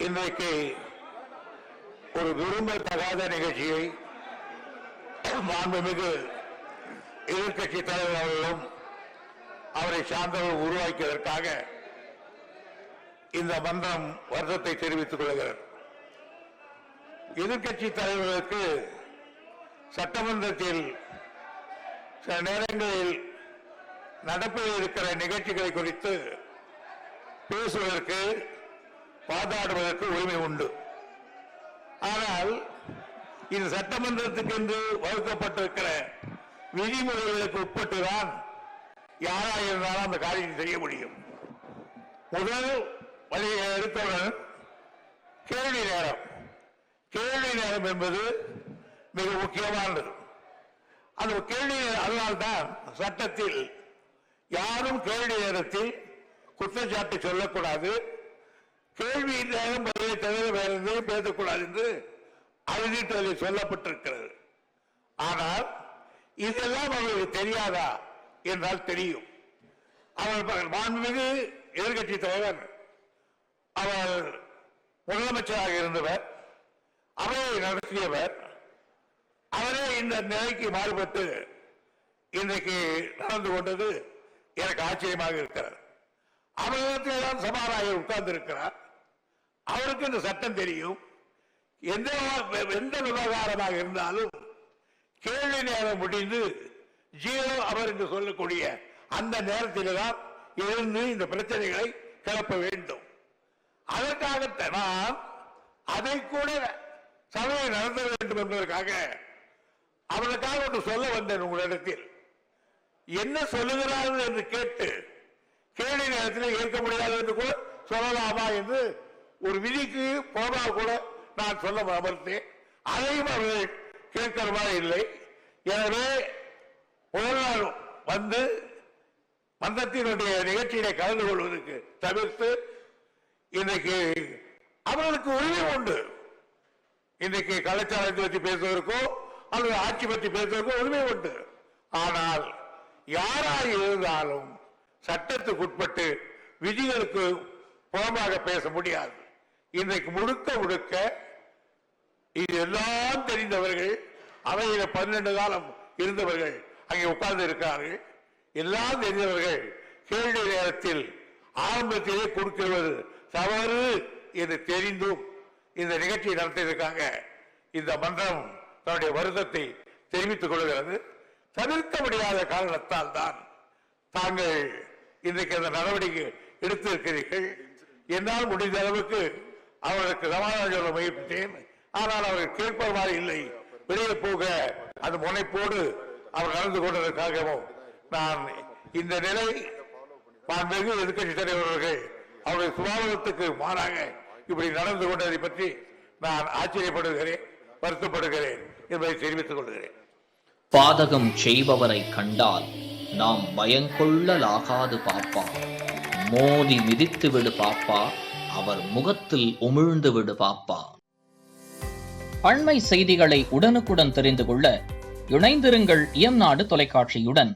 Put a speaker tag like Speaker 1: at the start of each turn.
Speaker 1: இன்றைக்கு ஒரு விரும்பத்தகாத நிகழ்ச்சியை மாண்புமிகு எதிர்கட்சி தலைவர் அவர்களும் அவரை சார்ந்தவர்கள் உருவாக்கியதற்காக இந்த மன்றம் வருத்தத்தை தெரிவித்துக் கொள்கிறது. எதிர்கட்சி தலைவர்களுக்கு சட்டமன்றத்தில் சில நேரங்களில் நடப்பில் இருக்கிற நிகழ்ச்சிகளை குறித்து பேசுவதற்கு வாதாடுவதற்கு உரிமை உண்டு. ஆனால் இது சட்டமன்றத்துக்கு என்று வகுக்கப்பட்டிருக்கிற விதிமுறைகளுக்கு உட்பட்டுதான் யாராக இருந்தாலும் அந்த காரியத்தை செய்ய முடியும். முதல் வழியை எடுத்தவுடன் கேள்வி நேரம். கேள்வி நேரம் என்பது மிக முக்கியமானது. அந்த கேள்வி அதனால்தான் சட்டத்தில் யாரும் கேள்வி நேரத்தில் குற்றச்சாட்டு சொல்லக்கூடாது, கேள்வி நேரம் பதிலை தவிர வேற எதுவும் பேசக்கூடாது என்று அறிவித்ததில் சொல்லப்பட்டிருக்கிறது. ஆனால் இதெல்லாம் அவர்களுக்கு தெரியாதா என்றால் தெரியும். அவர் மாண்புமிகு எதிர்கட்சி தலைவர் அவர் முதலமைச்சராக இருந்தவர், அவையை நடத்தியவர். அவரே இந்த நிலைக்கு மாறுபட்டு இன்றைக்கு நடந்து கொண்டது எனக்கு ஆச்சரியமாக இருக்கிறார். அவரிடத்தில் தான் சபாநாயகர் உட்கார்ந்து இருக்கிறார். அவருக்கு இந்த சட்டம் தெரியும். எந்த விவகாரமாக இருந்தாலும் கேள்வி நேரம் முடிந்து ஜீரோ அவர் என்று சொல்லக்கூடிய அந்த நேரத்தில் தான் எழுந்து இந்த பிரச்சனைகளை கிளப்ப வேண்டும். அதற்காக நான் அதை கூட சபையை நடத்த வேண்டும் என்பதற்காக அவர்களுக்காக ஒன்று சொல்ல வந்தேன். உங்களிடத்தில் என்ன சொல்லுகிறார்கள் என்று கேட்டு கேள்வி நேரத்தில் ஏற்க முடியாது என்று கூட சொல்லலாமா என்று ஒரு விதிக்கு போனால் கூட நான் சொல்ல அமர்த்தேன். அதையும் அவர்கள் கேட்கிறவா இல்லை. எனவே முதல் நாள் வந்து மன்றத்தினுடைய நிகழ்ச்சியிலே கலந்து கொள்வதற்கு தவிர்த்து இன்றைக்கு அவர்களுக்கு உரிமை உண்டு. இன்றைக்கு கலாச்சாரத்தை பற்றி பேசுவதற்கோ அல்லது ஆட்சி பற்றி பேசுவதற்கோ உரிமை உண்டு. ஆனால் யாராக இருந்தாலும் சட்டத்துக்கு உட்பட்டு விதிகளுக்கு புறமாக பேச முடியாது. இன்றைக்கு முழுக்க முழுக்க இது எல்லாம் தெரிந்தவர்கள், அவையில 12 காலம் இருந்தவர்கள் அங்கே உட்கார்ந்து இருக்கிறார்கள். எல்லாம் தெரிந்தவர்கள் கேள்வி நேரத்தில் ஆரம்பத்திலே கொடுக்கிறது தவறு என்று தெரிந்தும் இந்த நிகழ்ச்சியை நடத்தியிருக்காங்க. இந்த மன்றம் தன்னுடைய வருத்தத்தை தெரிவித்துக் கொள்கிறது. தவிர்க்க முடியாத காரணத்தால் தான் தாங்கள் இன்றைக்கு அந்த நடவடிக்கை எடுத்திருக்கிறீர்கள். என்னால் முடிந்த அளவுக்கு அவர்களுக்கு சமாதானம் சொல்ல முயற்சித்தேன். ஆனால் அவர்கள் கேட்பவாறு இல்லை. வெளியே போக அந்த முனைப்போடு அவர் நடந்து கொண்டதற்காகவும் நான் இந்த நிலை மாண்புமிகு எதிர்க்கட்சி தலைவர்கள் அவருடைய சுபாவத்துக்கு மாறாக இப்படி நடந்து கொண்டதை பற்றி நான் ஆச்சரியப்படுகிறேன், வருத்தப்படுகிறேன் என்பதை தெரிவித்துக் கொள்கிறேன்.
Speaker 2: பாதகம் செய்பவரை கண்டால் நாம் பயங்கொள்ளலாகாது பாப்பா, மோதி மிதித்து விடு பாப்பா, அவர் முகத்தில் உமிழ்ந்து விடு பாப்பா. அண்மை செய்திகளை உடனுக்குடன் தெரிந்து கொள்ள இணைந்திருங்கள் இயம்நாடு தொலைக்காட்சியுடன்.